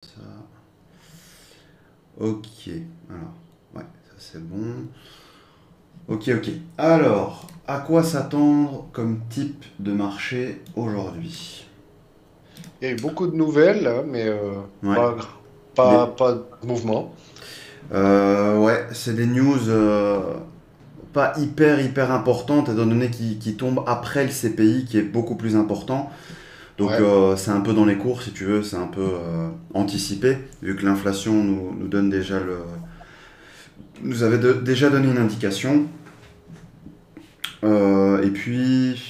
Ça. Ok. Alors, ouais, ça c'est bon. Ok, ok. Alors, à quoi s'attendre comme type de marché aujourd'hui? Il y a eu beaucoup de nouvelles, hein, mais Ouais. pas, Des- pas de mouvement. ouais, c'est des news pas hyper importantes, étant donné qu'ils tombent après le CPI qui est beaucoup plus important. Donc Ouais, c'est un peu dans les cours, si tu veux, c'est un peu anticipé, vu que l'inflation nous donne déjà nous avait déjà donné une indication. Et puis,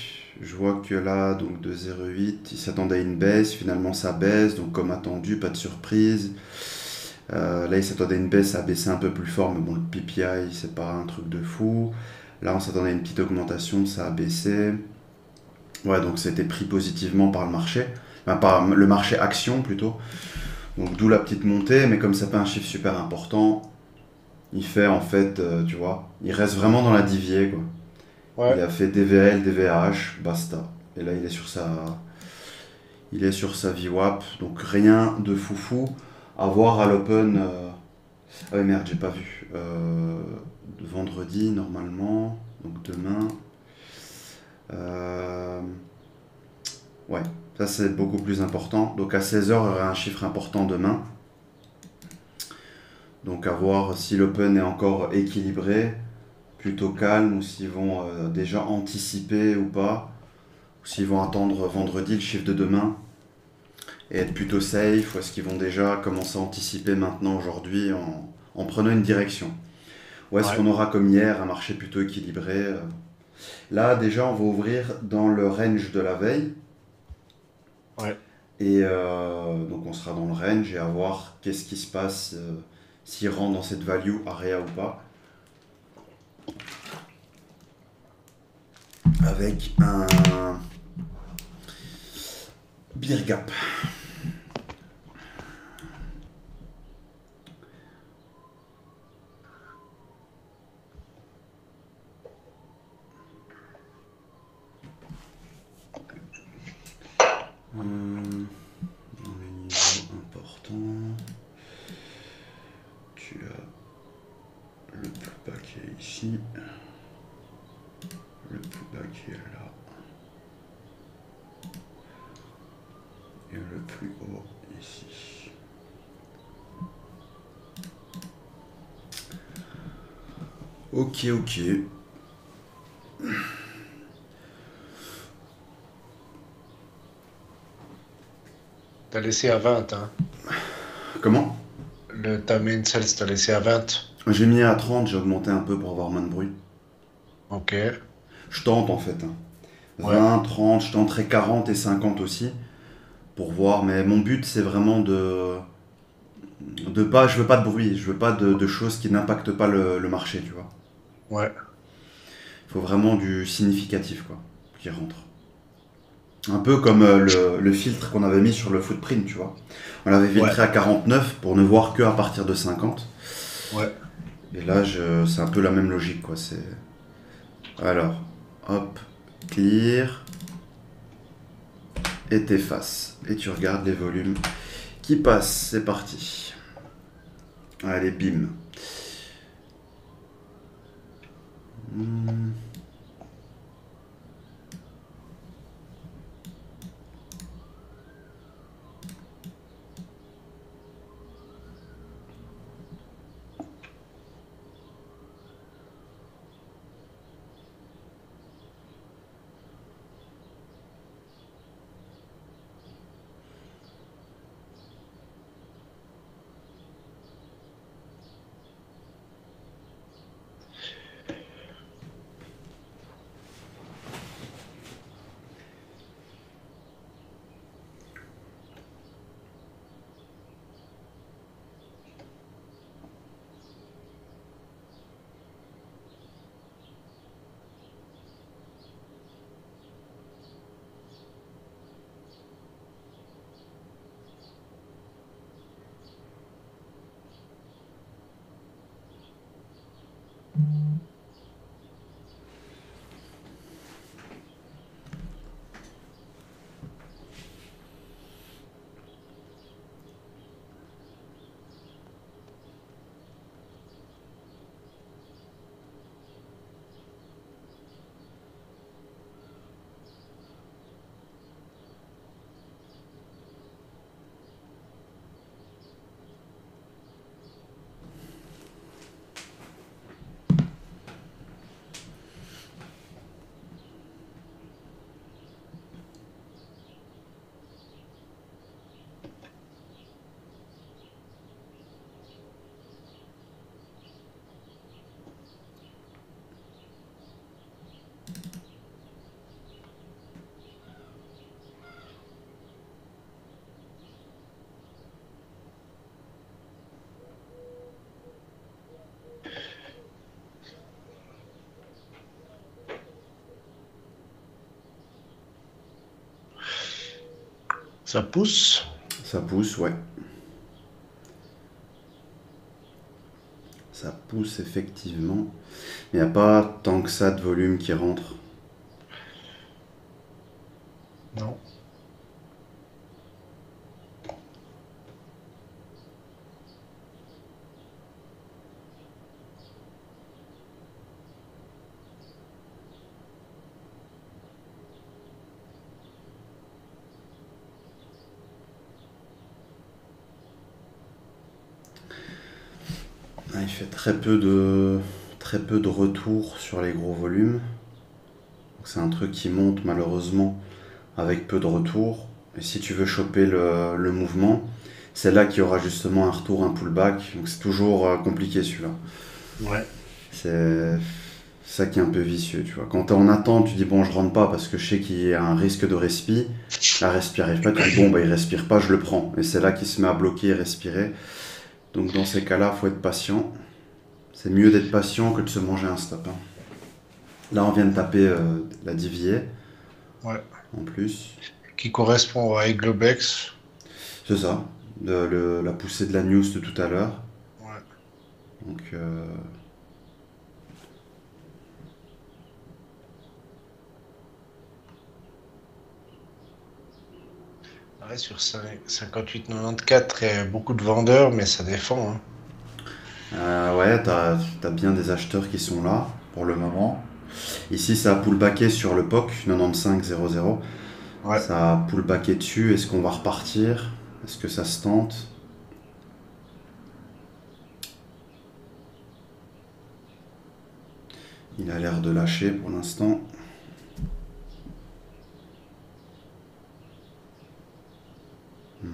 je vois que là, donc de 0,8, il s'attendait à une baisse. Finalement, ça baisse. Donc, comme attendu, pas de surprise. Là, il s'attendait à une baisse, ça a baissé un peu plus fort. Mais bon, le PPI, c'est pas un truc de fou. Là, on s'attendait à une petite augmentation, ça a baissé. Ouais, donc c'était pris positivement par le marché. Enfin, par le marché action plutôt. Donc, d'où la petite montée. Mais comme c'est pas un chiffre super important, il fait en fait, tu vois, il reste vraiment dans la divier, quoi. Il ouais, a fait DVL, DVH, basta. Et là, il est sur sa VWAP, donc rien de foufou. À voir à l'Open. Ah oui, merde, j'ai pas vu. Vendredi, normalement, donc demain. Euh, Ouais, ça c'est beaucoup plus important. Donc à 16 heures, il y aura un chiffre important demain. Donc à voir si l'Open est encore équilibré, plutôt calme, ou s'ils vont déjà anticiper ou pas. Ou s'ils vont attendre vendredi le chiffre de demain et être plutôt safe, ou est-ce qu'ils vont déjà commencer à anticiper maintenant aujourd'hui en prenant une direction? Ou est-ce ouais, qu'on aura comme hier un marché plutôt équilibré? Là déjà on va ouvrir dans le range de la veille ouais. et donc on sera dans le range et à voir qu'est-ce qui se passe s'il rentre dans cette value area ou pas avec un beer gap. Dans les niveaux importants, tu as le plus bas qui est ici, le plus bas qui est là et le plus haut ici. Ok, ok. T'as laissé à 20, hein. Comment? Ta main sales, t'as laissé à 20. J'ai mis à 30, j'ai augmenté un peu pour avoir moins de bruit. Ok, Je tente en fait, hein. ouais, 20, 30, je tenterai 40 et 50 aussi pour voir, mais mon but c'est vraiment de pas, je veux pas de bruit, je veux pas de choses qui n'impactent pas le marché, tu vois. ouais, Il faut vraiment du significatif quoi, qui rentre. Un peu comme le filtre qu'on avait mis sur le footprint, tu vois. On l'avait ouais, filtré à 49 pour ne voir que à partir de 50. ouais. Et là, c'est un peu la même logique, quoi. Alors, hop, clear, et t'effaces. Et tu regardes les volumes qui passent. C'est parti. Allez, bim. Hmm. Ça pousse. Ça pousse, ouais. Ça pousse effectivement. Mais il n'y a pas tant que ça de volume qui rentre. Non. Ah, il fait très peu de retours sur les gros volumes. Donc c'est un truc qui monte malheureusement avec peu de retours. Et si tu veux choper le mouvement, c'est là qu'il y aura justement un retour, un pullback. Donc c'est toujours compliqué celui-là. Ouais. C'est ça qui est un peu vicieux, tu vois. Quand t'es en attente, tu dis bon, je rentre pas parce que je sais qu'il y a un risque de respi. La respi arrive pas, tu dis bon, bah il respire pas, je le prends. Et c'est là qu'il se met à bloquer et respirer. Donc dans ces cas-là, faut être patient. C'est mieux d'être patient que de se manger un stop, hein. Là, on vient de taper la DVA Ouais. en plus. Qui correspond à Globex. C'est ça, la poussée de la news de tout à l'heure. Ouais. Donc, Ouais, sur 58,94, il y a beaucoup de vendeurs, mais ça défend, hein. ouais, t'as bien des acheteurs qui sont là pour le moment. Ici, ça a pullbacké sur le POC 95,00. Ouais. Ça a pullbacké dessus. Est-ce qu'on va repartir? Est-ce que ça se tente? Il a l'air de lâcher pour l'instant. Ouais.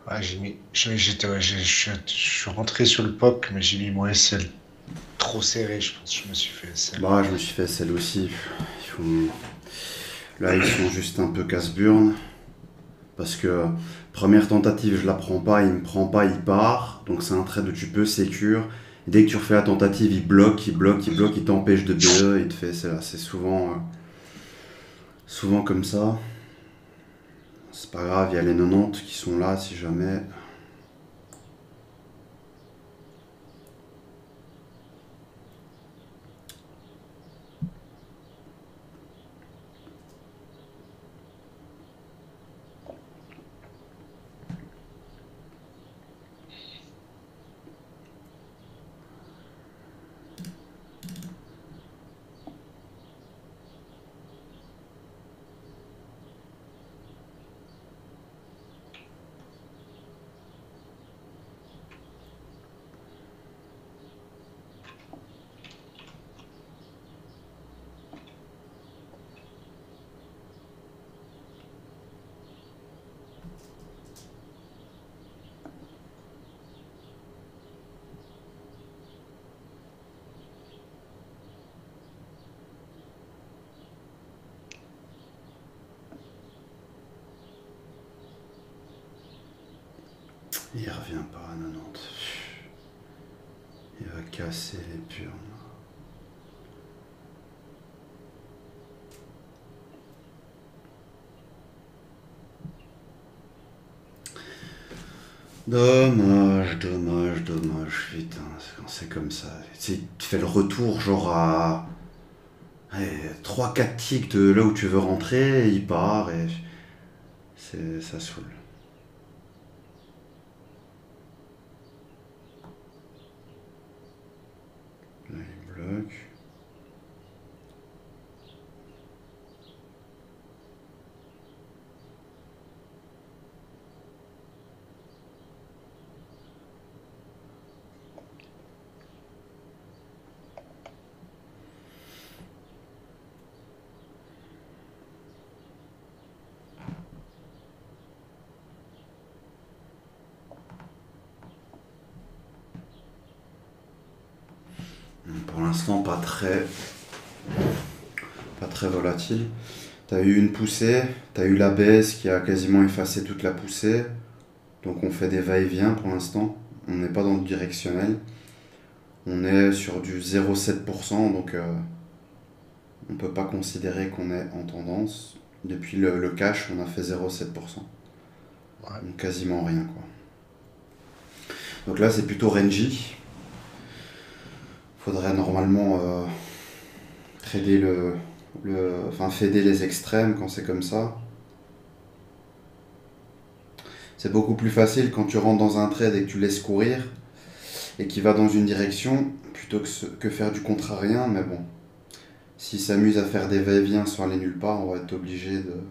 Ouais, j'ai mis. Je suis rentré sur le POC, mais j'ai mis mon SL trop serré, je pense. Je me suis fait SL. Bah, je me suis fait celle aussi. Ils font... Là, ils sont juste un peu casse-burne. Parce que première tentative, je la prends pas, il me prend pas, il part. Donc c'est un trade où tu peux sécure. Et dès que tu refais la tentative, il bloque, il bloque, il bloque, il t'empêche de BE, il te fait. C'est souvent comme ça. C'est pas grave, il y a les 90 qui sont là si jamais. Il revient pas à 90. Il va casser les purnes. Dommage, dommage, dommage, putain, quand c'est comme ça. Tu sais, tu fais le retour genre à 3-4 ticks de là où tu veux rentrer, il part et ça saoule. Là il bloque. Pour l'instant pas très volatile. T'as eu une poussée, t'as eu la baisse qui a quasiment effacé toute la poussée. Donc on fait des va-et-vient pour l'instant. On n'est pas dans le directionnel. On est sur du 0,7%, donc on ne peut pas considérer qu'on est en tendance. Depuis le cash, on a fait 0,7%. Ouais. Donc quasiment rien quoi. Donc là c'est plutôt rangy. Faudrait normalement trader enfin fader les extrêmes quand c'est comme ça. C'est beaucoup plus facile quand tu rentres dans un trade et que tu laisses courir et qui va dans une direction plutôt que faire du contrarien, mais bon. S'il s'amuse à faire des va-et-vient sans aller nulle part, on va être obligé de.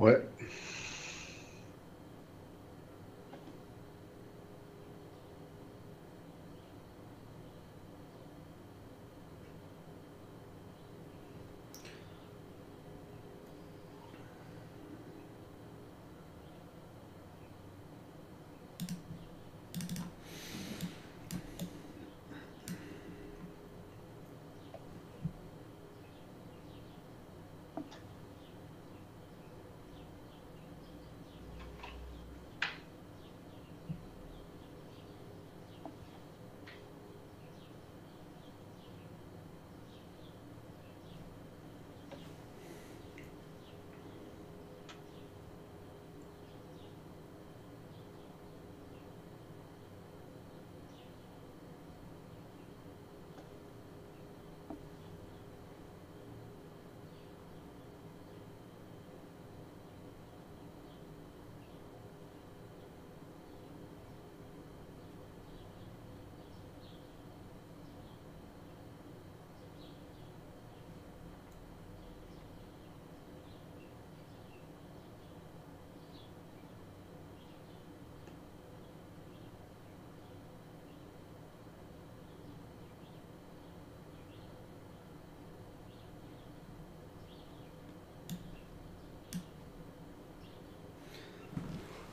Ouais.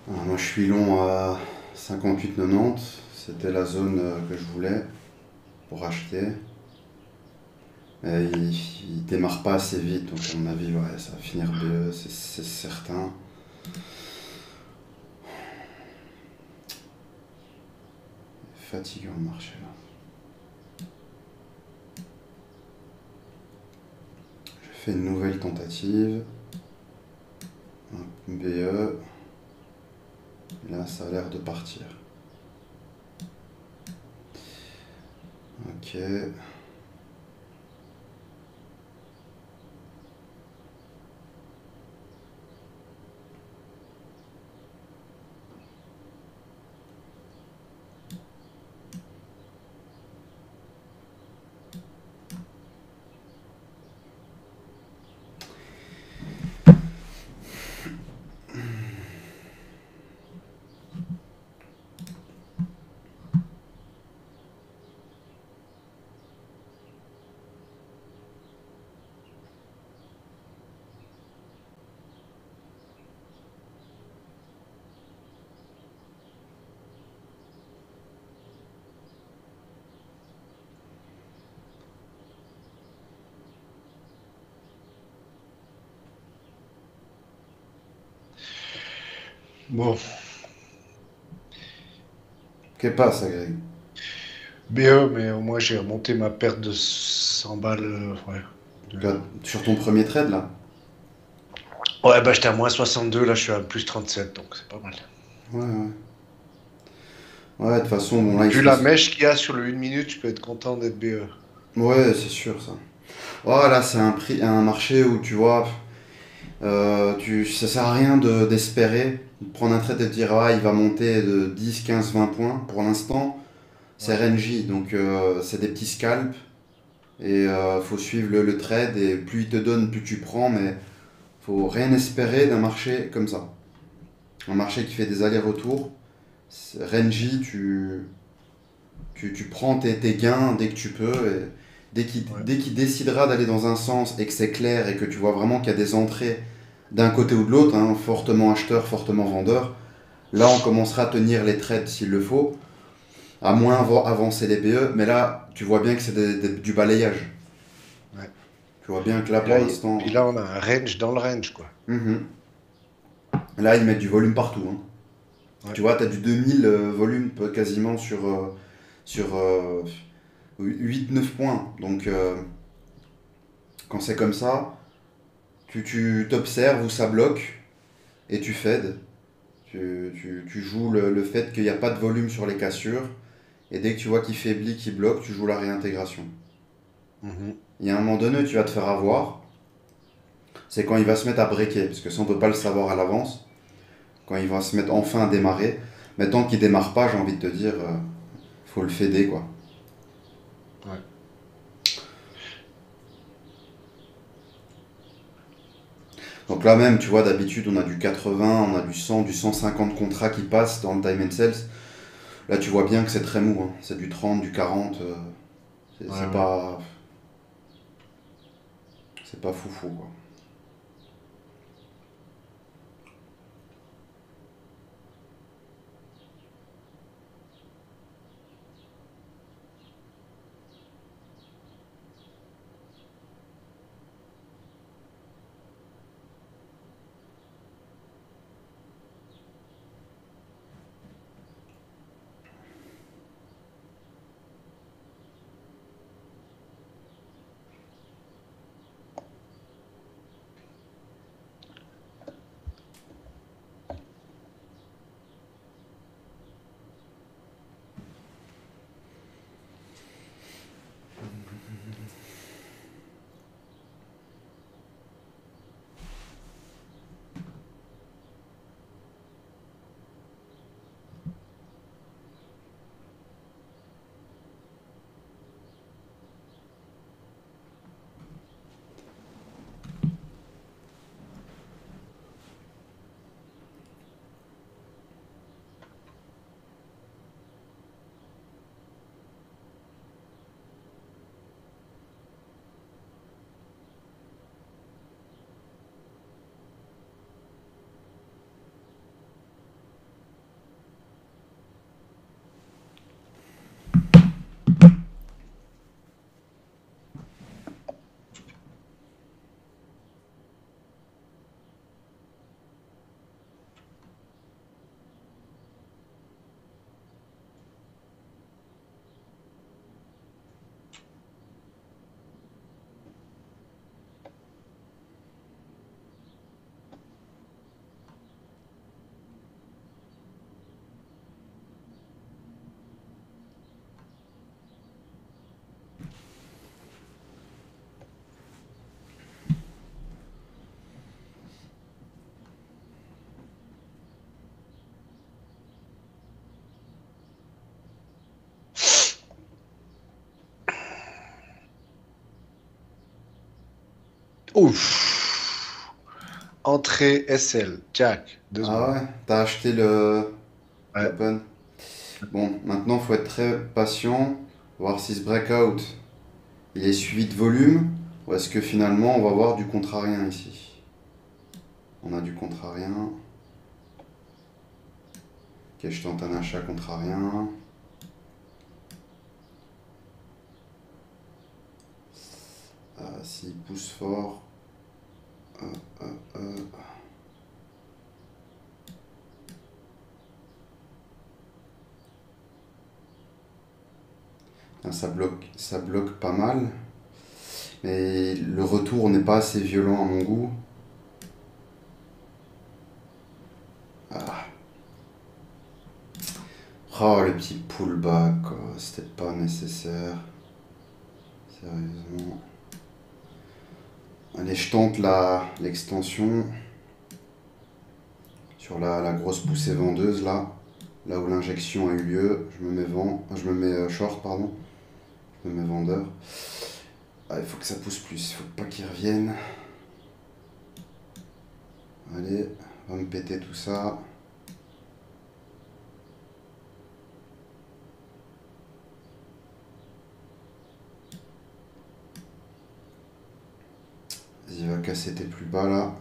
Alors, moi je suis long à 58,90. C'était la zone que je voulais pour acheter. Mais il démarre pas assez vite, donc à mon avis, ouais, ça va finir BE, c'est certain. Fatigant le marché là. Je fais une nouvelle tentative. Un BE. Là, ça a l'air de partir. Ok. Bon, Qu'est-ce pas ça, Greg? BE, mais au moins j'ai remonté ma perte de 100 balles. Ouais. De- Sur ton premier trade, là? Ouais, bah j'étais à -62, là je suis à +37, donc c'est pas mal. Ouais, ouais. Ouais, de toute façon, bon, là, il se Vu la passe. mèche qu'il y a sur le 1 minute, je peux être content d'être BE. Ouais, c'est sûr, ça. Oh, là, c'est un prix, un marché où, tu vois, ça sert à rien d'espérer, de prendre un trade et de dire, ah, il va monter de 10, 15, 20 points. Pour l'instant, c'est Ouais, RNJ, donc c'est des petits scalps. Et faut suivre le trade, et plus il te donne, plus tu prends, mais faut rien espérer d'un marché comme ça. Un marché qui fait des allers-retours. Renji, tu prends tes gains dès que tu peux. Et ouais. dès qu'il décidera d'aller dans un sens et que c'est clair et que tu vois vraiment qu'il y a des entrées d'un côté ou de l'autre, hein, fortement acheteur, fortement vendeur, là on commencera à tenir les trades s'il le faut, à moins avancer les BE. Mais là, tu vois bien que c'est du balayage. Ouais. Tu vois bien que là Puis pour là, l'instant. puis là, on a un range dans le range, quoi. Mhm. Là, ils mettent du volume partout, hein. Ouais. Tu vois, tu as du 2000 volume quasiment sur 8-9 points. Donc, quand c'est comme ça, tu t'observes où ça bloque et tu fades. Tu joues le fait qu'il n'y a pas de volume sur les cassures. Et dès que tu vois qu'il faiblit, qu'il bloque, tu joues la réintégration. Mhm. Il y a un moment donné, tu vas te faire avoir. C'est quand il va se mettre à breaker. Parce que ça, on ne peut pas le savoir à l'avance. Quand il va se mettre enfin à démarrer. Mais tant qu'il démarre pas, j'ai envie de te dire, faut le fader, quoi. Ouais. Donc là même, tu vois, d'habitude, on a du 80, on a du 100, du 150 contrats qui passent dans le time and sales. Là, tu vois bien que c'est très mou, hein. C'est du 30, du 40. C'est Ouais, c'est ouais. pas, c'est pas foufou, quoi. Ouf. Entrée SL. Jack. 2 secondes. Ah ouais, t'as acheté Ouais. l'Open. Bon, maintenant, faut être très patient, voir si ce breakout, il est suivi de volume, ou est-ce que finalement, on va voir du contrarien ici. On a du contrarien. Ok, je tente un achat contrarien. S'il pousse fort. euh, euh, Hein, ça bloque pas mal. Mais le retour n'est pas assez violent à mon goût. Ah. Oh, le petit pullback, quoi. C'était pas nécessaire. Sérieusement. Allez, je tente l'extension sur la grosse poussée vendeuse là. Là où l'injection a eu lieu. Je me mets je me mets short, pardon. Je me mets vendeur. Ah, il faut que ça pousse plus. Il faut pas qu'il revienne. Allez, on va me péter tout ça. Vas-y, va casser tes plus bas là.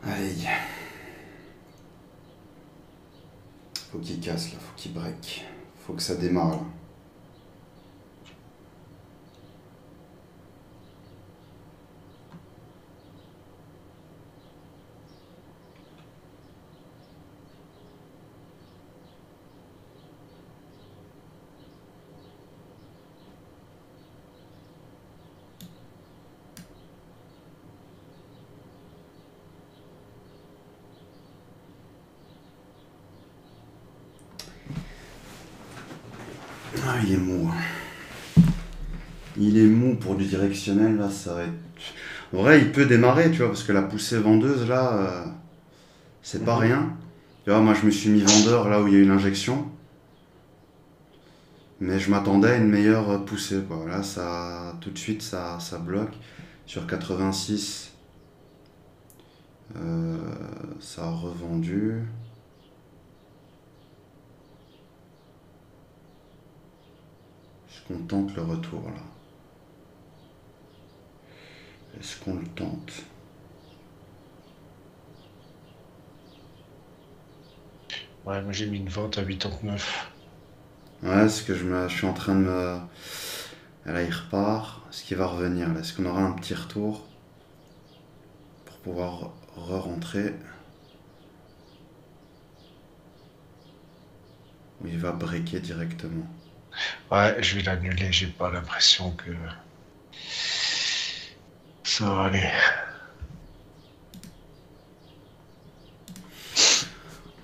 Allez. Faut qu'il casse là, faut qu'il break. Faut que ça démarre là. Ah, il est mou. Il est mou pour du directionnel là, ça va être. En vrai, il peut démarrer, tu vois, parce que la poussée vendeuse là, c'est pas rien. Tu vois, moi je me suis mis vendeur là où il y a eu l'injection, mais je m'attendais à une meilleure poussée, quoi. Là, ça, tout de suite, ça bloque. Sur 86, ça a revendu. Est-ce qu'on tente le retour là? Est-ce qu'on le tente? Ouais, moi j'ai mis une vente à 89. Ouais, ce que je suis en train de me. Là, il repart. Est-ce qu'il va revenir là? Est-ce qu'on aura un petit retour pour pouvoir re-rentrer? Ou il va breaker directement? Ouais, je vais l'annuler, j'ai pas l'impression que ça va aller.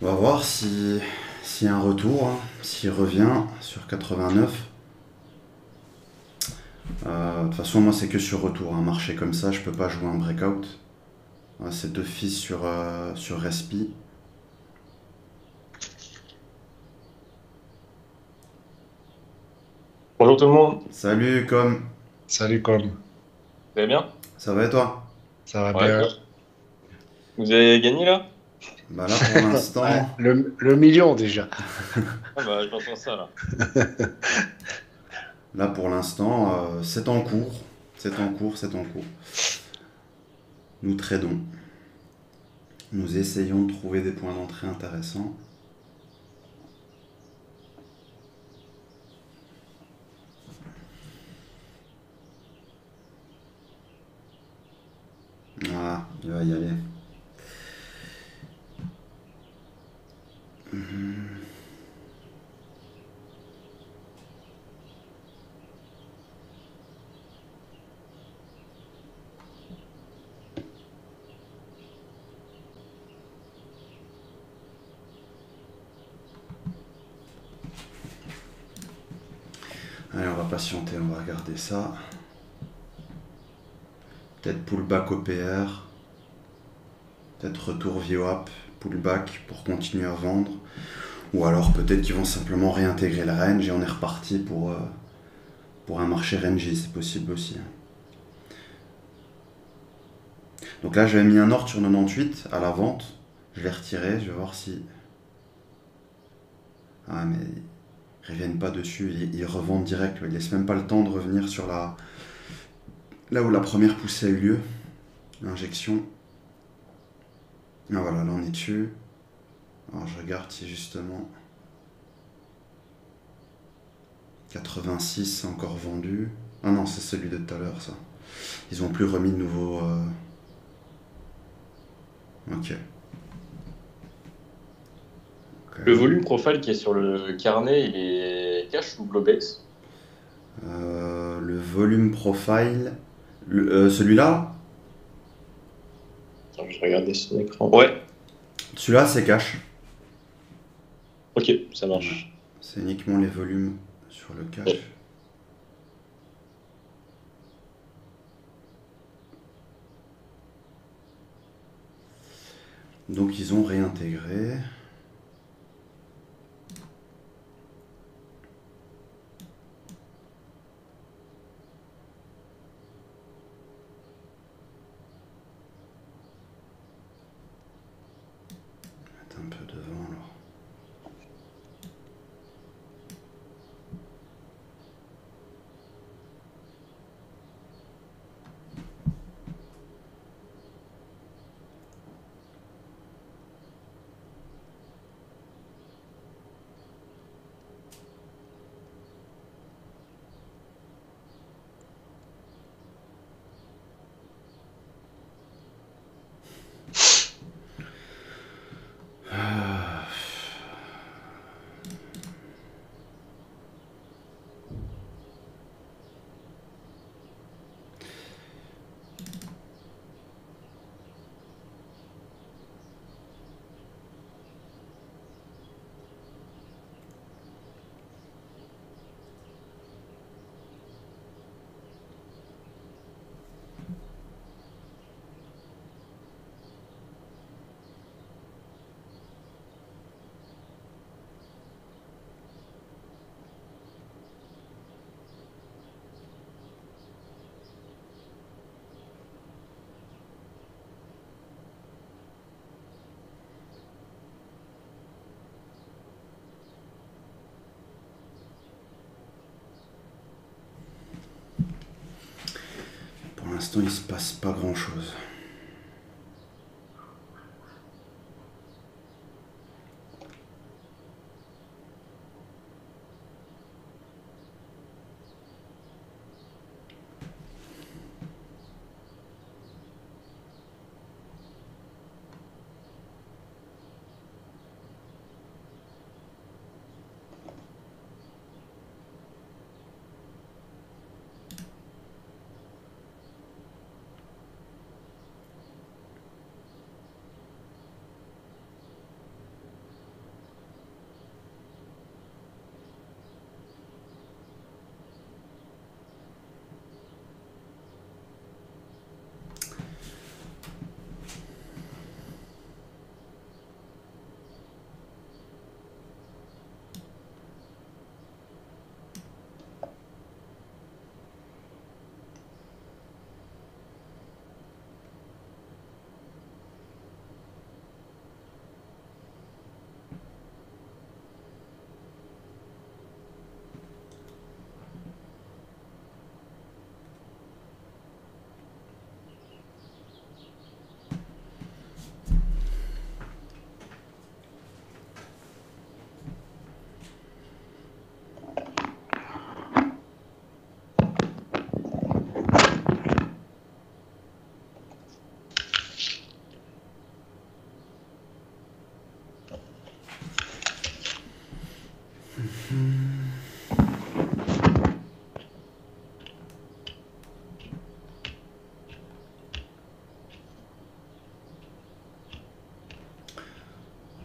On va voir s'il y a un retour, hein, s'il revient sur 89. De toute façon, moi, c'est que sur retour. Un marché comme ça, je peux pas jouer un breakout. Ouais, c'est d'office sur Respi. Bonjour tout le monde, Salut, comme. Salut, com. vous allez bien? Ça va et toi? Ça va Ouais, bien? cool. Vous avez gagné là? Bah là, pour Ouais, l'instant. le million déjà. Ah bah j'entends ça là. Là, pour l'instant, c'est en cours. C'est en cours, c'est en cours. Nous tradons. Nous essayons de trouver des points d'entrée intéressants. Ah, il va y aller. Allez, on va patienter, on va regarder ça. Peut-être pullback OPR. Peut-être retour VWAP, pullback pour continuer à vendre. Ou alors peut-être qu'ils vont simplement réintégrer le range et on est reparti pour un marché rangy, c'est possible aussi. Donc là j'avais mis un ordre sur 98 à la vente. Je l'ai retiré, je vais voir si. Ah mais ils reviennent pas dessus, ils revendent direct, ils laissent même pas le temps de revenir sur là où la première poussée a eu lieu, l'injection. Ah voilà, là on est dessus. Alors je regarde si justement 86 c'est encore vendu. Ah non, c'est celui de tout à l'heure ça. Ils ont plus remis de nouveau. Ok. Ok. Le volume profile qui est sur le carnet, il est cash ou globex? Le volume profile. Celui-là. Attends, je vais regarder son écran. Ouais, Celui-là c'est cash. ok, ça Ouais. marche. C'est uniquement les volumes sur le cash. Donc ils ont réintégré. Mettre un peu devant alors. Pour l'instant il se passe pas grand chose.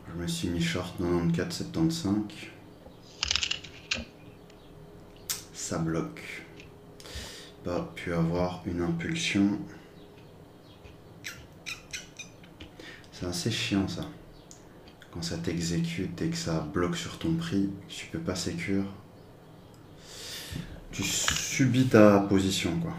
Je me suis mis short 94,75. Ça bloque. Pas pu avoir une impulsion. C'est assez chiant ça. Quand ça t'exécute et que ça bloque sur ton prix, tu peux pas sécure. Tu subis ta position quoi.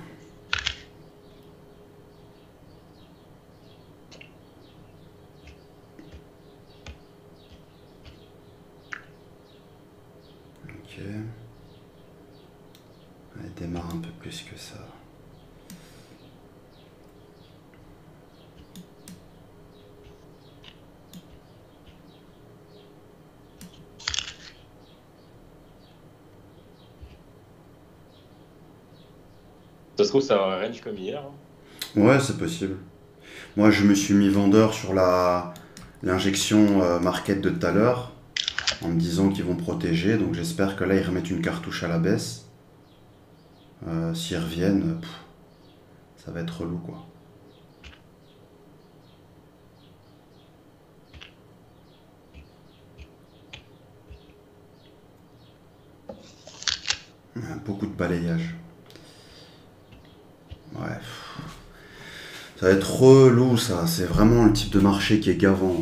Ok. Elle démarre un peu plus que ça. Ça se trouve, ça range comme hier, hein. Ouais, c'est possible. Moi, je me suis mis vendeur sur l'injection market de tout à l'heure, en me disant qu'ils vont protéger. Donc j'espère que là, ils remettent une cartouche à la baisse. S'ils reviennent, ça va être relou, quoi. Beaucoup de balayage. Ouais. Ça va être relou, ça. C'est vraiment le type de marché qui est gavant.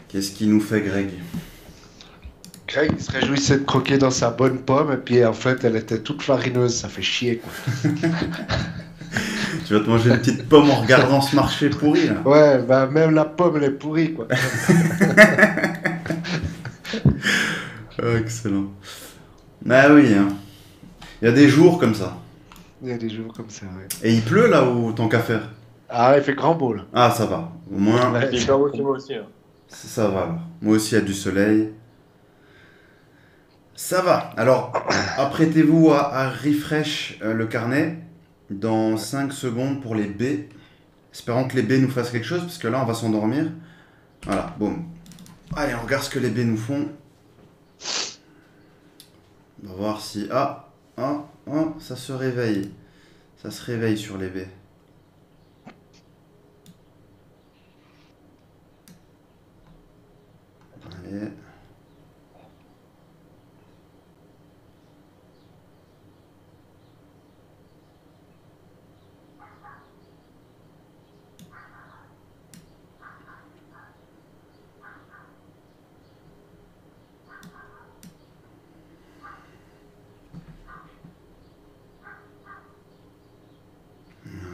Qu'est-ce qui nous fait Greg? Greg, il se réjouissait de croquer dans sa bonne pomme, et puis en fait, elle était toute farineuse, ça fait chier, quoi. Tu vas te manger une petite pomme en regardant ce marché pourri, là. Ouais, bah même la pomme, elle est pourrie, quoi. Excellent. Ah oui, hein. Il y a des jours comme ça. Il y a des jours comme ça, ouais. Et il pleut là où tant qu'à faire? Ah, il fait grand beau, là. Ah, ça va. Au moins, Ouais. C'est hyper beau chez moi aussi, hein. ça va alors. Moi aussi, il y a du soleil. Ça va. Alors, apprêtez-vous à refresh le carnet dans Ouais. 5 secondes pour les B. Espérons que les B nous fassent quelque chose, parce que là, on va s'endormir. Voilà, boum. Allez, on regarde ce que les B nous font. On va voir si... ça se réveille. Ça se réveille sur les B. Allez.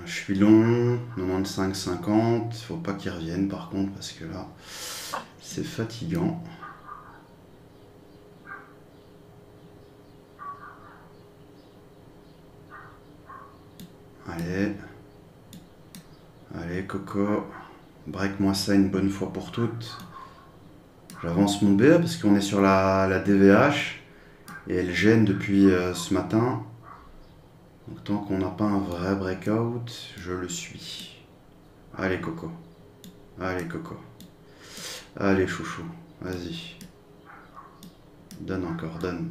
Je suis long, 95-50. Il faut pas qu'ils reviennent par contre, parce que là, c'est fatigant. Allez. Allez, Coco. Break-moi ça une bonne fois pour toutes. J'avance mon BA parce qu'on est sur la DVH. Et elle gêne depuis ce matin. Donc tant qu'on n'a pas un vrai breakout, je le suis. Allez, Coco. Allez, Coco. Allez, chouchou. Vas-y. Donne encore. Donne.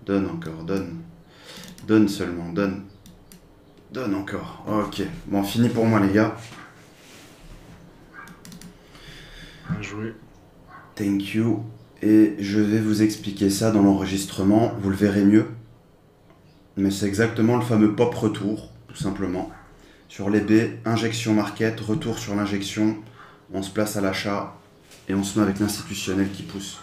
Donne encore. Donne. Donne seulement. Donne. Donne encore. Ok. Bon, fini pour moi, les gars. Bien joué. Thank you. Et je vais vous expliquer ça dans l'enregistrement. Vous le verrez mieux. Mais c'est exactement le fameux pop retour, tout simplement. Sur les B, injection market, retour sur l'injection. On se place à l'achat et on se met avec l'institutionnel qui pousse.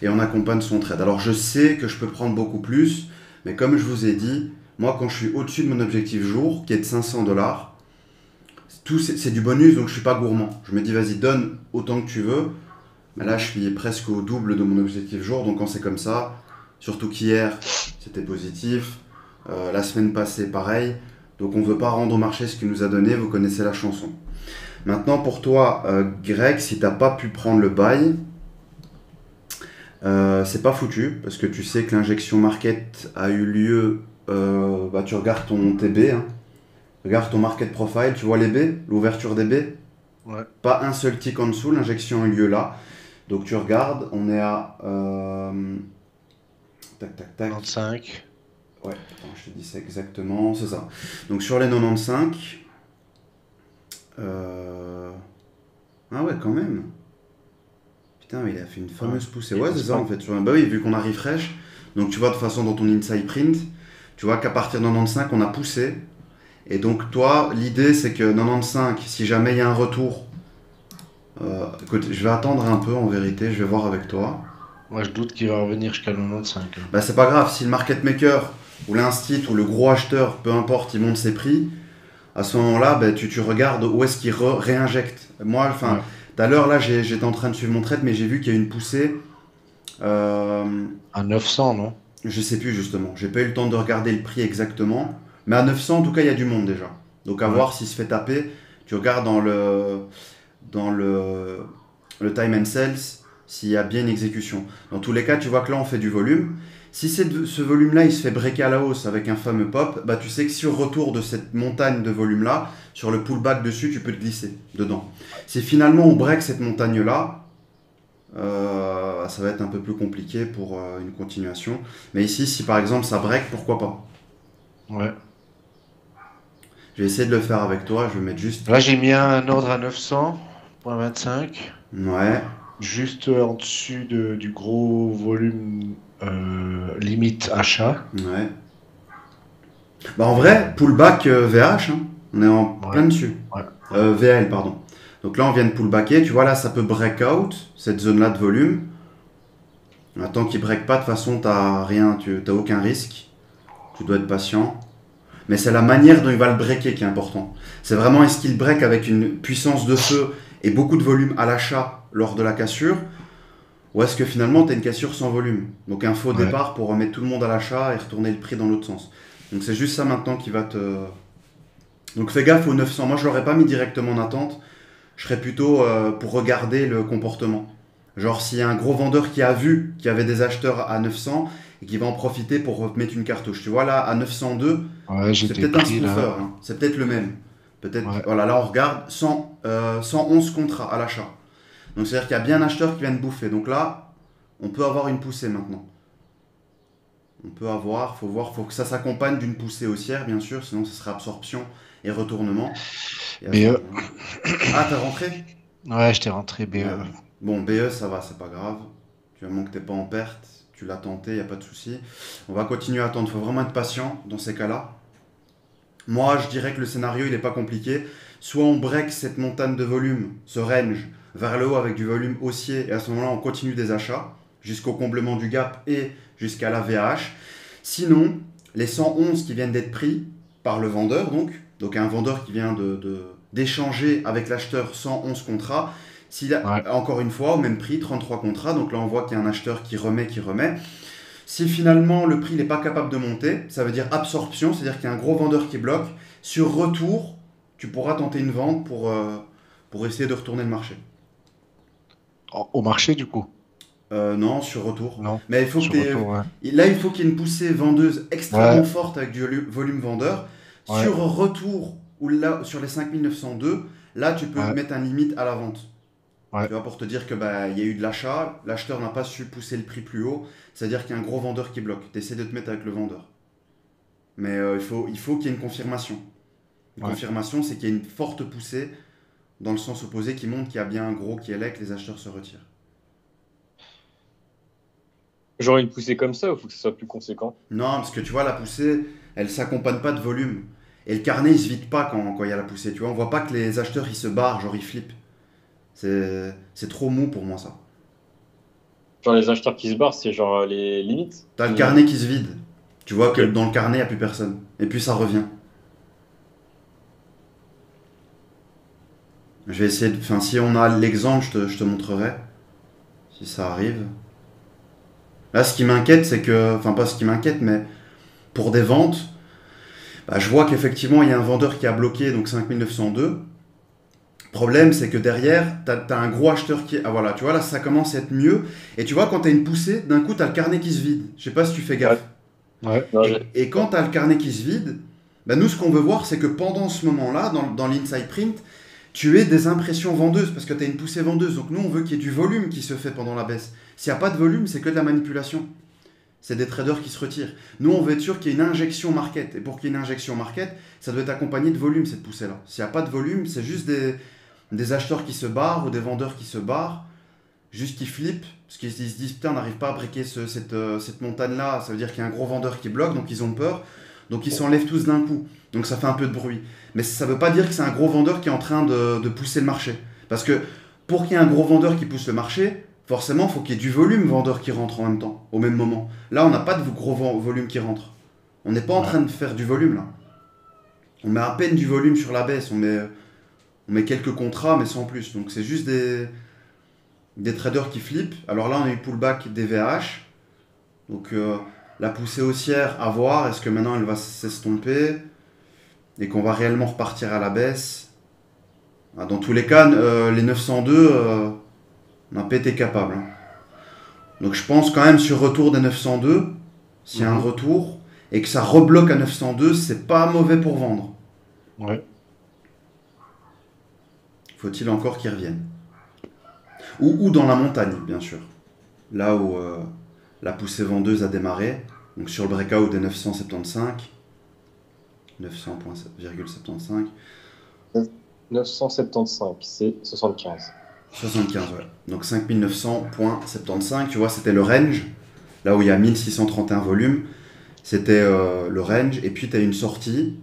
Et on accompagne son trade. Alors je sais que je peux prendre beaucoup plus, mais comme je vous ai dit, moi quand je suis au-dessus de mon objectif jour, qui est de 500 $, c'est du bonus, donc je suis pas gourmand. Je me dis vas-y, donne autant que tu veux. Mais là je suis presque au double de mon objectif jour, donc quand c'est comme ça, surtout qu'hier c'était positif, la semaine passée pareil, donc on veut pas rendre au marché ce qu'il nous a donné, vous connaissez la chanson. Maintenant pour toi Greg, si t'as pas pu prendre le buy, c'est pas foutu, parce que tu sais que l'injection market a eu lieu, tu regardes ton TB, hein. Regarde ton market profile, tu vois les B, l'ouverture des B, Ouais. pas un seul tick en dessous, l'injection a eu lieu là. Donc tu regardes, on est à... tac, tac, tac. 95. Ouais, attends, je te dis ça exactement, c'est ça. Donc sur les 95... Ah ouais, quand même. Putain, mais il a fait une Ouais. fameuse poussée. Et Ouais, c'est ça en fait. Bah oui, vu qu'on a refresh. Donc tu vois, de toute façon, dans ton inside print, tu vois qu'à partir de 95, on a poussé. Et donc, toi, l'idée, c'est que 95, si jamais il y a un retour, écoute, je vais attendre un peu en vérité, je vais voir avec toi. moi, je doute qu'il va revenir jusqu'à 95. Hein. Bah, c'est pas grave, si le market maker ou l'instit ou le gros acheteur, peu importe, il monte ses prix, à ce moment-là, bah, tu regardes où est-ce qu'il réinjecte. Moi, enfin, Ouais. tout à l'heure, là, j'étais en train de suivre mon trade, mais j'ai vu qu'il y a une poussée. euh, À 900, non? je sais plus justement, j'ai pas eu le temps de regarder le prix exactement, mais à 900, en tout cas, il y a du monde déjà. Donc à Ouais. voir s'il se fait taper. Tu regardes dans le time and sells s'il y a bien une exécution. Dans tous les cas, tu vois que là, on fait du volume. Si ce volume-là, il se fait breaker à la hausse avec un fameux pop, bah, tu sais que sur retour de cette montagne de volume-là, sur le pullback dessus, tu peux te glisser dedans. Si finalement on break cette montagne-là, ça va être un peu plus compliqué pour une continuation. Mais ici, si par exemple ça break, pourquoi pas. Ouais. Je vais essayer de le faire avec toi, je vais mettre juste... Là, j'ai mis un ordre à 900,25, Ouais, juste en dessus du gros volume limite achat. ouais. Bah en vrai, pullback VH, hein, on est en Ouais. plein dessus. Ouais. VL, pardon. Donc là, on vient de pullbacker. Tu vois, là, ça peut break out, cette zone-là de volume. Tant qu'il break pas, de toute façon, t'as rien, t'as aucun risque. Tu dois être patient. Mais c'est la manière dont il va le breaker qui est important. C'est vraiment est-ce qu'il break avec une puissance de feu et beaucoup de volume à l'achat lors de la cassure, ou est-ce que finalement tu as une cassure sans volume. Donc un faux Ouais. départ pour remettre tout le monde à l'achat et retourner le prix dans l'autre sens. Donc c'est juste ça maintenant qui va te... Donc fais gaffe aux 900. Moi je l'aurais pas mis directement en attente. Je serais plutôt pour regarder le comportement. Genre s'il y a un gros vendeur qui a vu qu'il y avait des acheteurs à 900 et qui va en profiter pour mettre une cartouche. Tu vois là à 902, Ouais, c'est j'étais peut-être un pris spoofer, là. hein. C'est peut-être le même. Peut-être, Ouais. voilà, là on regarde 111 contrats à l'achat. Donc c'est-à-dire qu'il y a bien un acheteur qui vient de bouffer. Donc là, on peut avoir une poussée maintenant. On peut avoir, faut voir, faut que ça s'accompagne d'une poussée haussière, bien sûr, sinon ce sera absorption et retournement. Et à ce BE. moment-là... Ah, t'as rentré? Ouais, j'étais rentré BE. Ouais. Bon, BE, ça va, c'est pas grave. Tu as que t'es pas en perte, tu l'as tenté, y a pas de souci. On va continuer à attendre, faut vraiment être patient dans ces cas-là. Moi, je dirais que le scénario, il n'est pas compliqué. Soit on break cette montagne de volume, ce range, vers le haut avec du volume haussier, et à ce moment-là, on continue des achats jusqu'au comblement du gap et jusqu'à la VH. Sinon, les 111 qui viennent d'être pris par le vendeur, donc un vendeur qui vient d'échanger avec l'acheteur 111 contrats, s'il a, Ouais. encore une fois, au même prix, 33 contrats, donc là on voit qu'il y a un acheteur qui remet. Si finalement le prix n'est pas capable de monter, ça veut dire absorption, c'est-à-dire qu'il y a un gros vendeur qui bloque. Sur retour, tu pourras tenter une vente pour essayer de retourner le marché. Au marché, du coup. Non, sur retour. Non. Mais il faut que Sur retour, ouais. là, il faut qu'il y ait une poussée vendeuse Ouais. extrêmement forte avec du volume vendeur. Ouais. Sur retour, ou là, sur les 5902, là, tu peux Ouais. mettre un limite à la vente. Ouais. Tu vois, pour te dire que bah, il y a eu de l'achat, l'acheteur n'a pas su pousser le prix plus haut, c'est-à-dire qu'il y a un gros vendeur qui bloque. Tu essaies de te mettre avec le vendeur. Mais il faut qu'il y ait une confirmation. Une Ouais. confirmation, c'est qu'il y a une forte poussée dans le sens opposé qui montre qu'il y a bien un gros qui est là et que les acheteurs se retirent. Genre une poussée comme ça, il faut que ce soit plus conséquent. Non, parce que tu vois, la poussée, elle s'accompagne pas de volume. Et le carnet, il se vide pas quand il y a la poussée. Tu vois, on voit pas que les acheteurs, ils se barrent, genre ils flippent. C'est trop mou pour moi, ça. Genre les acheteurs qui se barrent, c'est genre les limites. T'as le Les- carnet qui se vide. Tu vois que Ok. dans le carnet, il n'y a plus personne. Et puis ça revient. Je vais essayer de... Enfin, si on a l'exemple, je te montrerai. Si ça arrive. Là, ce qui m'inquiète, c'est que... Enfin, pas ce qui m'inquiète, mais pour des ventes, bah, je vois qu'effectivement, il y a un vendeur qui a bloqué, donc 5902. Problème, c'est que derrière, t'as un gros acheteur qui... Ah voilà, tu vois, là, ça commence à être mieux. Et tu vois, quand t'as une poussée, d'un coup, t'as le carnet qui se vide. Je sais pas si tu fais gaffe. Ouais. Non, Et quand tu as le carnet qui se vide, bah nous, ce qu'on veut voir, c'est que pendant ce moment-là, dans l'inside print, tu aies des impressions vendeuses, parce que tu as une poussée vendeuse. Donc nous, on veut qu'il y ait du volume qui se fait pendant la baisse. S'il n'y a pas de volume, c'est que de la manipulation. C'est des traders qui se retirent. Nous, on veut être sûr qu'il y ait une injection market. Et pour qu'il y ait une injection market, ça doit être accompagné de volume, cette poussée-là. S'il n'y a pas de volume, c'est juste des acheteurs qui se barrent ou des vendeurs qui se barrent. juste qu'ils flippent, parce qu'ils se disent putain, on n'arrive pas à breaker cette montagne-là, ça veut dire qu'il y a un gros vendeur qui bloque, donc ils ont peur, donc ils s'enlèvent tous d'un coup, donc ça fait un peu de bruit. Mais ça veut pas dire que c'est un gros vendeur qui est en train de pousser le marché. Parce que pour qu'il y ait un gros vendeur qui pousse le marché, forcément, il faut qu'il y ait du volume vendeur qui rentre en même temps, au même moment. Là, on n'a pas de gros volume qui rentre. On n'est pas en Ouais. train de faire du volume, là. On met à peine du volume sur la baisse, on met quelques contrats, mais sans plus. Donc c'est juste des traders qui flippent. Alors là, on a eu pullback des VH. Donc la poussée haussière, à voir. Est-ce que maintenant elle va s'estomper et qu'on va réellement repartir à la baisse? Dans tous les cas, les 902, on n'a pas été capable. Hein. Donc je pense quand même sur retour des 902, s'il y a un retour et que ça rebloque à 902, c'est pas mauvais pour vendre. Ouais. Faut-il encore qu'ils reviennent? Ou dans la montagne, bien sûr. Là où la poussée vendeuse a démarré. Donc sur le breakout des 975. 900,75. 975, c'est 75. 75, ouais. Donc 5900,75. Tu vois, c'était le range. Là où il y a 1631 volumes. C'était le range. Et puis tu as une sortie.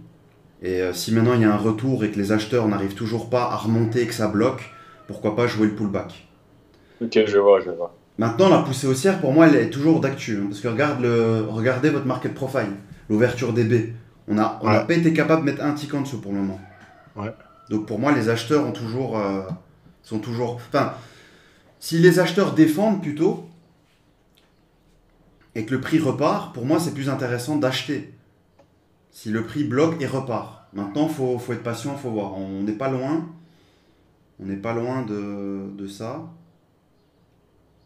Et si maintenant il y a un retour et que les acheteurs n'arrivent toujours pas à remonter et que ça bloque, pourquoi pas jouer le pullback? Ok, je vois, je vois. Maintenant, la poussée haussière, pour moi, elle est toujours d'actu. Hein, parce que regardez votre market profile, l'ouverture des baies. On n'a Ouais. pas été capable de mettre un tick en dessous pour le moment. Ouais. Donc pour moi, les acheteurs sont toujours... Enfin, si les acheteurs défendent plutôt, et que le prix repart, pour moi, c'est plus intéressant d'acheter. Si le prix bloque et repart. Maintenant, faut être patient, faut voir. On n'est pas loin. On n'est pas loin de ça.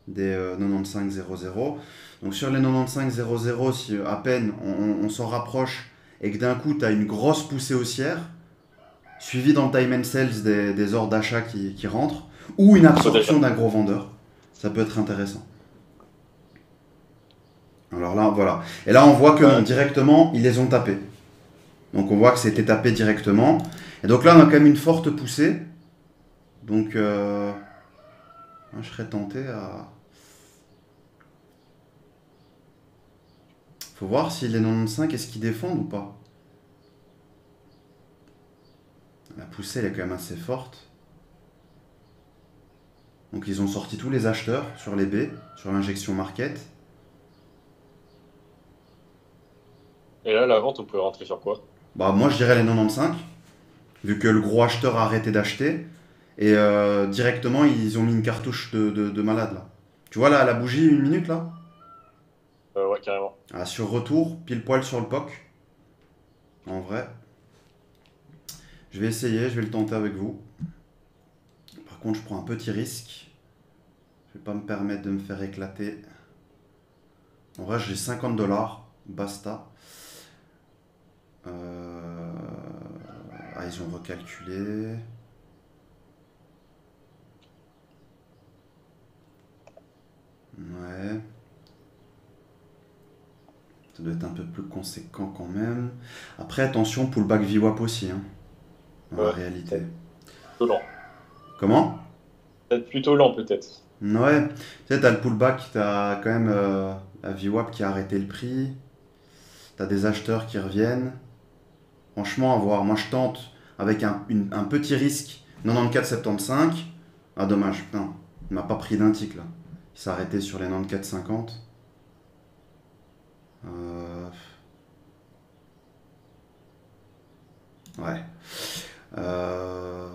Des 95,00. Donc sur les 95,00, si à peine on s'en rapproche et que d'un coup tu as une grosse poussée haussière, suivie dans le time and sales des ordres d'achat qui rentrent, ou une absorption d'un gros vendeur, ça peut être intéressant. Alors là, voilà. Et là, on voit que non, directement, ils les ont tapés. Donc on voit que c'était tapé directement. Et donc là, on a quand même une forte poussée. Donc je serais tenté à... Faut voir si les 95, est-ce qu'ils défendent ou pas. La poussée, elle est quand même assez forte. Donc ils ont sorti tous les acheteurs sur les baies, sur l'injection market. Et là, la vente, on peut rentrer sur quoi? Bah moi je dirais les 95, vu que le gros acheteur a arrêté d'acheter. Et directement ils ont mis une cartouche de malade là. Tu vois là, la bougie, une minute là? Ouais, carrément. Sur retour, pile poil sur le POC. En vrai. Je vais essayer, je vais le tenter avec vous. Par contre je prends un petit risque. Je vais pas me permettre de me faire éclater. En vrai j'ai 50$, basta. Ils ont recalculé. Ouais. Ça doit être un peu plus conséquent quand même. Après, attention, pullback VWAP aussi, hein, dans la Ouais, réalité. plutôt lent. Comment? Peut-être plutôt lent, peut-être. Ouais. Tu sais, t'as le pullback, t'as quand même la VWAP qui a arrêté le prix. T'as des acheteurs qui reviennent. Franchement, à voir. Moi, je tente avec un petit risque. 94,75. Ah, dommage, putain. Il m'a pas pris d'un tic, là. Il s'est arrêté sur les 94,50. Ouais. Euh,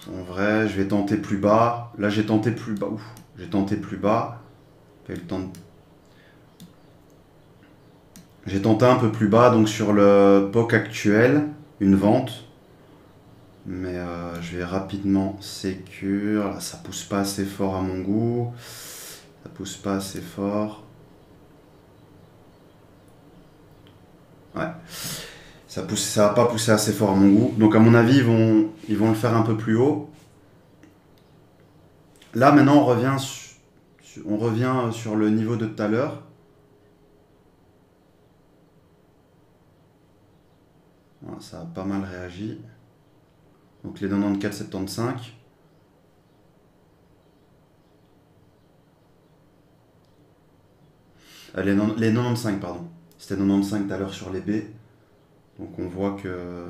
En vrai, je vais tenter plus bas. Là, j'ai tenté plus bas. Ouf, j'ai tenté plus bas. Pas eu le temps de- J'ai tenté un peu plus bas, donc sur le POC actuel, une vente. Mais je vais rapidement sécure. Là, ça pousse pas assez fort à mon goût. Ça pousse pas assez fort. Ouais. Ça va pas pousser assez fort à mon goût. Donc à mon avis, ils vont le faire un peu plus haut. Là, maintenant, on revient sur le niveau de tout à l'heure. Voilà, ça a pas mal réagi. Donc les 94,75. Les 95, pardon. C'était 95 tout à l'heure sur les B. Donc on voit que...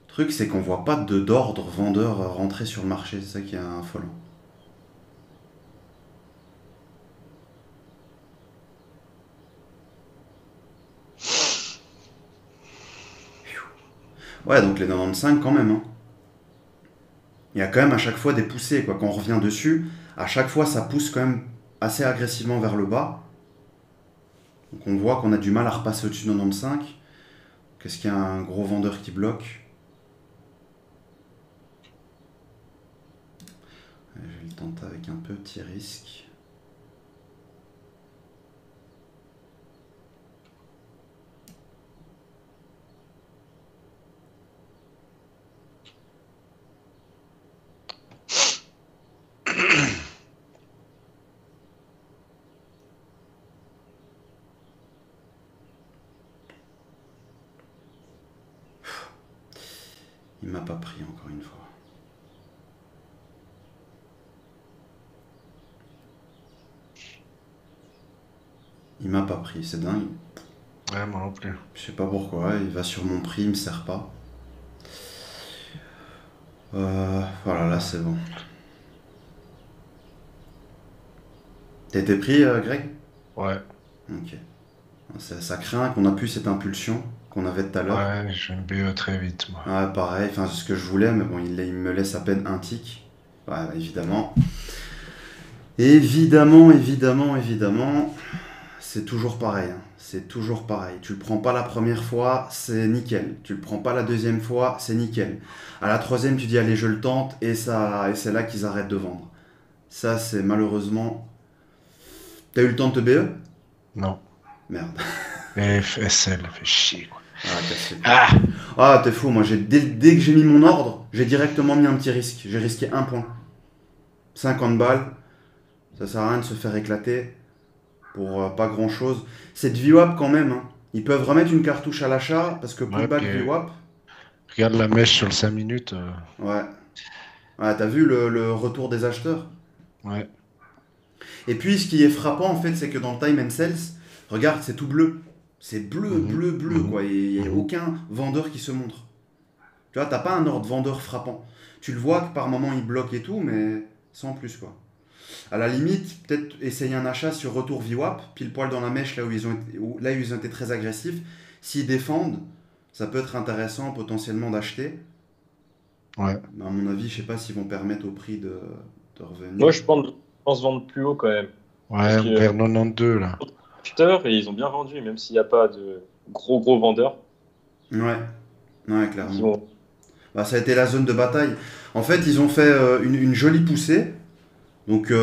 Le truc, c'est qu'on voit pas d'ordre vendeur rentrer sur le marché. C'est ça qui est affolant. Ouais, donc les 95 quand même, hein. Il y a quand même à chaque fois des poussées, quoi. Quand on revient dessus, à chaque fois ça pousse quand même assez agressivement vers le bas. Donc on voit qu'on a du mal à repasser au-dessus de 95. Qu'est-ce qu'il y a un gros vendeur qui bloque? Je vais le tenter avec un petit risque. Il m'a pas pris encore une fois. Il m'a pas pris, c'est dingue. Ouais, moi non plus. Je sais pas pourquoi, il va sur mon prix, il me sert pas. Voilà, là c'est bon. T'as été pris, Greg? Ouais, Ok. Ça craint qu'on a plus cette impulsion qu'on avait tout à l'heure. ouais, je vais me BE très vite, moi. Ouais, pareil, enfin c'est ce que je voulais, mais bon, il me laisse à peine un tick. Ouais, évidemment. Évidemment, c'est toujours pareil, hein. C'est toujours pareil. Tu le prends pas la première fois, c'est nickel. Tu le prends pas la deuxième fois, c'est nickel. À la troisième, tu dis allez, je le tente, et c'est là qu'ils arrêtent de vendre. Ça, c'est malheureusement. T'as eu le temps de te BE? Non. Merde. Et FSL, fait chier, quoi. Ah, cassé. Ah! Ah, t'es fou, moi, dès que j'ai mis mon ordre, j'ai directement mis un petit risque. J'ai risqué un point. 50 balles, ça sert à rien de se faire éclater pour pas grand chose. C'est de VWAP quand même, hein. Ils peuvent remettre une cartouche à l'achat parce que Ouais, pullback puis VWAP. regarde la mèche sur le 5 minutes. Ouais. Ouais, t'as vu le retour des acheteurs? Ouais. Et puis, ce qui est frappant, en fait, c'est que dans le time and sales, regarde, c'est tout bleu. C'est bleu, Mhm. bleu, Mhm. quoi. Il n'y a Mhm. aucun vendeur qui se montre. Tu vois, t'as pas un ordre vendeur frappant. Tu le vois que par moment, il bloque et tout, mais sans plus, quoi. À la limite, peut-être essayer un achat sur retour VWAP, pile poil dans la mèche, là où ils ont été très agressifs. S'ils défendent, ça peut être intéressant potentiellement d'acheter. Ouais. Mais à mon avis, je sais pas s'ils vont permettre au prix de Moi, revenir. je pense vendre plus haut quand même. Parce Ouais, que vers 92, là. acheteurs, et ils ont bien vendu, même s'il n'y a pas de gros vendeurs Ouais, ouais, qui clairement. vont. Bah, ça a été la zone de bataille. En fait, ils ont fait une jolie poussée. Donc,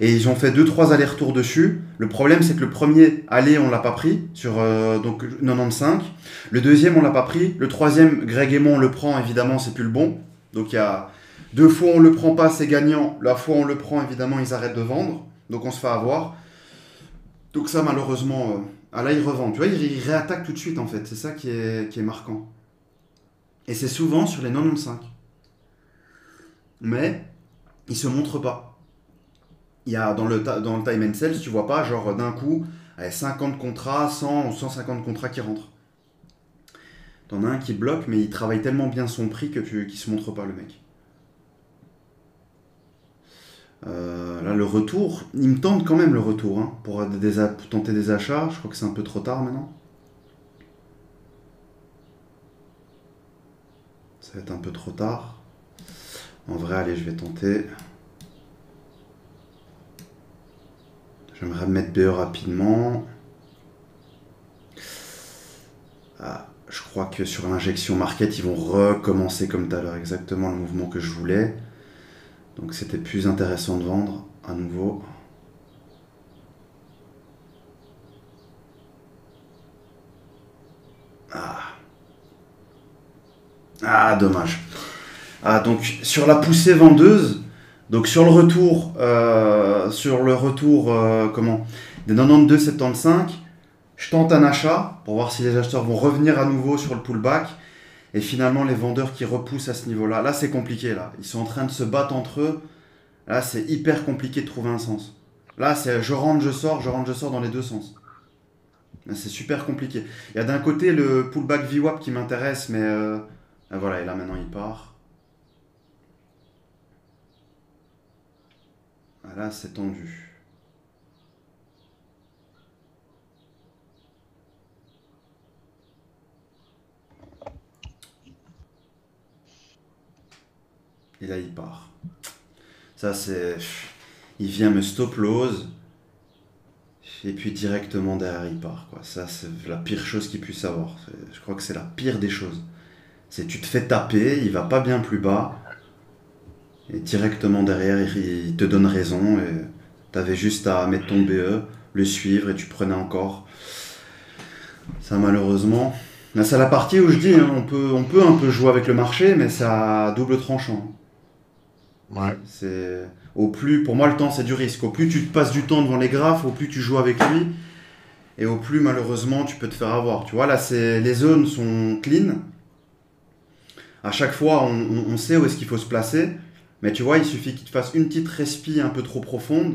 et ils ont fait deux trois allers-retours dessus. Le problème, c'est que le premier aller, on l'a pas pris sur donc 95. Le deuxième, on l'a pas pris. Le troisième, Greg et moi, on le prend. Évidemment, c'est plus le bon. Donc, il y a deux fois on le prend pas, c'est gagnant. La fois on le prend, évidemment, ils arrêtent de vendre. Donc, on se fait avoir. Donc, ça, malheureusement, ah là, ils revendent. Tu vois, ils réattaquent tout de suite, en fait. C'est ça qui est marquant. Et c'est souvent sur les 95. Mais ils se montrent pas. Il y a dans le time and sales, tu vois pas, genre d'un coup, allez, 50 contrats, 100 ou 150 contrats qui rentrent. T'en as un qui bloque, mais il travaille tellement bien son prix qu'il se montre pas, le mec. Là, le retour, il me tente quand même le retour, hein, pour tenter des achats. Je crois que c'est un peu trop tard maintenant. Ça va être un peu trop tard. En vrai, allez, je vais tenter. J'aimerais mettre BE rapidement. Ah, je crois que sur l'injection market, ils vont recommencer comme tout à l'heure, exactement le mouvement que je voulais. Donc c'était plus intéressant de vendre à nouveau. Ah, dommage. Ah, donc sur la poussée vendeuse, donc sur le retour, comment, des 92,75, je tente un achat pour voir si les acheteurs vont revenir à nouveau sur le pullback. Et finalement, les vendeurs qui repoussent à ce niveau-là, là c'est compliqué là. Ils sont en train de se battre entre eux. Là c'est hyper compliqué de trouver un sens. Là c'est je rentre, je sors dans les deux sens. Là, c'est super compliqué. Il y a d'un côté le pullback VWAP qui m'intéresse, mais ah, voilà, et là maintenant il part. Ah, là c'est tendu. Et là il part. Ça c'est... Il vient me stop loss. Et puis directement derrière il part, quoi. Ça c'est la pire chose qu'il puisse avoir. Je crois que c'est la pire des choses. C'est tu te fais taper, il va pas bien plus bas. Et directement derrière il te donne raison. Et t'avais juste à mettre ton BE, le suivre et tu prenais encore. Ça malheureusement. Là c'est la partie où je dis, hein, on peut un peu jouer avec le marché, mais ça a double tranchant. Ouais. C'est au plus, pour moi le temps c'est du risque. Au plus tu te passes du temps devant les graphes, au plus tu joues avec lui, et au plus malheureusement tu peux te faire avoir. Tu vois là, c'est les zones sont clean. À chaque fois on sait où est-ce qu'il faut se placer, mais tu vois il suffit qu'il te fasse une petite respi un peu trop profonde,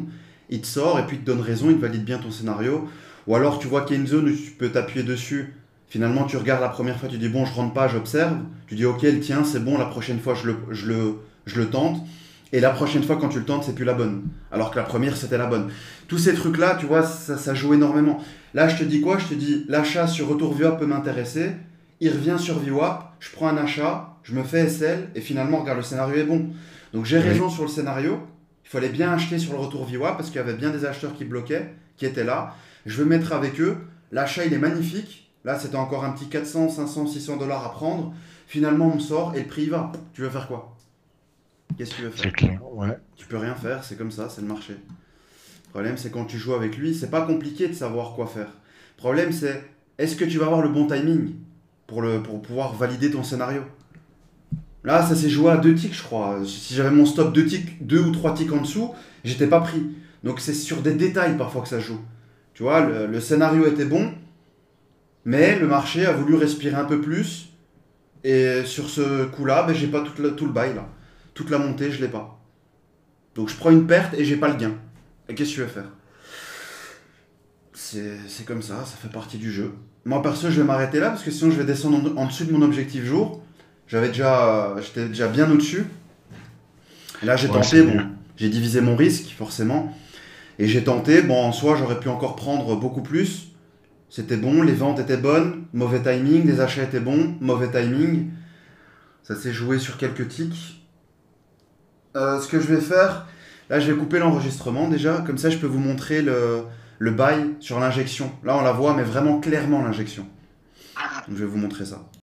il te sort et puis il te donne raison, il te valide bien ton scénario. Ou alors tu vois qu'il y a une zone où tu peux t'appuyer dessus. Finalement tu regardes la première fois, tu dis bon je rentre pas, j'observe. Tu dis ok le tien c'est bon, la prochaine fois je le tente. Et la prochaine fois, quand tu le tentes, c'est plus la bonne. Alors que la première, c'était la bonne. Tous ces trucs-là, tu vois, ça joue énormément. Là, je te dis quoi? Je te dis, l'achat sur retour VWAP peut m'intéresser. Il revient sur VWAP, je prends un achat, je me fais SL, et finalement, regarde, le scénario est bon. Donc j'ai raison sur le scénario. Il fallait bien acheter sur le retour VWAP, parce qu'il y avait bien des acheteurs qui bloquaient, qui étaient là. Je veux mettre avec eux. L'achat, il est magnifique. Là, c'était encore un petit 400, 500, 600 dollars à prendre. Finalement, on me sort, et le prix, il va. Tu veux faire quoi? Qu'est-ce que tu veux faire? C'est clair, ouais. Tu peux rien faire, c'est comme ça, c'est le marché. Le problème, c'est quand tu joues avec lui, c'est pas compliqué de savoir quoi faire. Le problème, c'est est-ce que tu vas avoir le bon timing pour pouvoir valider ton scénario? Là, ça s'est joué à 2 ticks, je crois. Si j'avais mon stop 2 ticks, 2 ou 3 ticks en dessous, j'étais pas pris. Donc c'est sur des détails parfois que ça joue. Tu vois, le scénario était bon, mais le marché a voulu respirer un peu plus. Et sur ce coup-là, ben, j'ai pas tout le bail là. Toute la montée, je l'ai pas. Donc je prends une perte et j'ai pas le gain. Et qu'est-ce que tu veux faire? C'est comme ça fait partie du jeu. Moi perso, je vais m'arrêter là parce que sinon je vais descendre en dessous de mon objectif jour. J'étais déjà bien au-dessus. Et là j'ai Ouais, tenté, c'est bon, mieux. j'ai divisé mon risque forcément. Et j'ai tenté, bon en soi j'aurais pu encore prendre beaucoup plus. C'était bon, les ventes étaient bonnes, mauvais timing, les achats étaient bons, mauvais timing. Ça s'est joué sur quelques ticks. Ce que je vais faire, là je vais couper l'enregistrement déjà, comme ça je peux vous montrer le bail sur l'injection. Là on la voit, mais vraiment clairement l'injection. Donc je vais vous montrer ça.